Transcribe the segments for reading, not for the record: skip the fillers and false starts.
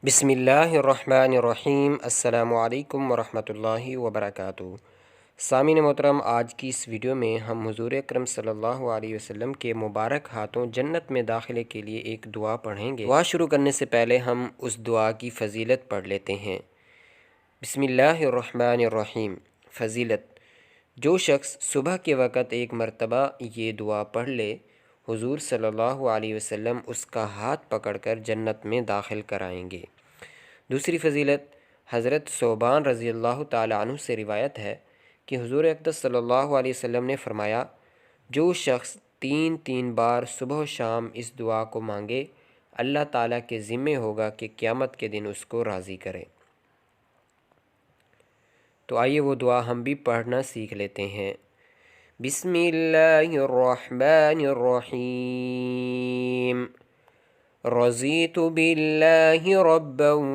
बिस्मिल्लाहिर्रहमानिर्रहीम। अस्सलामु अलैकुम वरहमतुल्लाहि वबरकातुहू। सामीन मोहतरम, आज की इस वीडियो में हम हुज़ूर अकरम सल्लल्लाहु अलैहि वसल्लम के मुबारक हाथों जन्नत में दाखिले के लिए एक दुआ पढ़ेंगे। दुआ शुरू करने से पहले हम उस दुआ की फ़जीलत पढ़ लेते हैं। बिस्मिल्लाहिर्रहमानिर्रहीम। फ़जीलत: जो शख्स सुबह के वक़्त एक मरतबा ये दुआ पढ़ ले, हुज़ूर सल्लल्लाहु अलैहि वसल्लम उसका हाथ पकड़कर जन्नत में दाखिल कराएंगे। दूसरी फ़जीलत: हज़रत सोबान रज़ी अल्लाह ताला अन्हु से रिवायत है कि हुज़ूर अक़दस सल्लल्लाहु अलैहि वसल्लम ने फ़रमाया, जो शख्स 3 बार सुबह शाम इस दुआ को मांगे, अल्लाह ताला के ज़िम्मे होगा कि क़यामत के दिन उसको राज़ी करे। तो आइए वो दुआ हम भी पढ़ना सीख लेते हैं। बिस्मिल्लाहिर्रहमानिर्रहीम। रज़ीतु बिल्लाहि रब्बन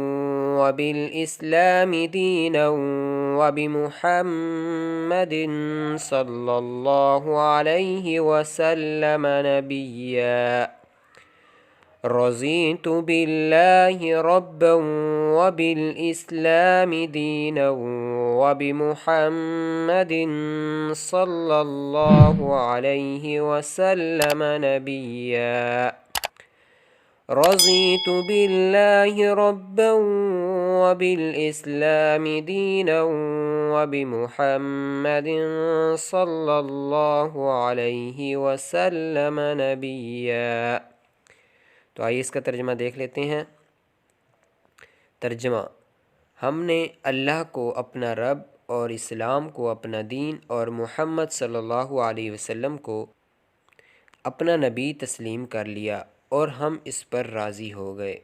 व बिल इस्लामि दीनन व बिमुहम्मदिन सल्लल्लाहु अलैहि वसल्लम नबिय्या। रज़ीतु बिल्लाहि रब्बन व बिल इस्लामि दीनन व बिमुहम्मदिन सल्लल्लाहु अलैहि वसल्लम नबिय्या। रज़ीतु बिल्लाहि रब्बन व बिल इस्लामि दीनन व बिमुहम्मदिन सल्लल्लाहु अलैहि वसल्लम नबिय्या। तो आइए इसका तर्जुमा देख लेते हैं। तर्जुमा: हमने अल्लाह को अपना रब और इस्लाम को अपना दीन और मुहम्मद सल्लल्लाहु अलैहि वसल्लम को अपना नबी तस्लीम कर लिया और हम इस पर राज़ी हो गए।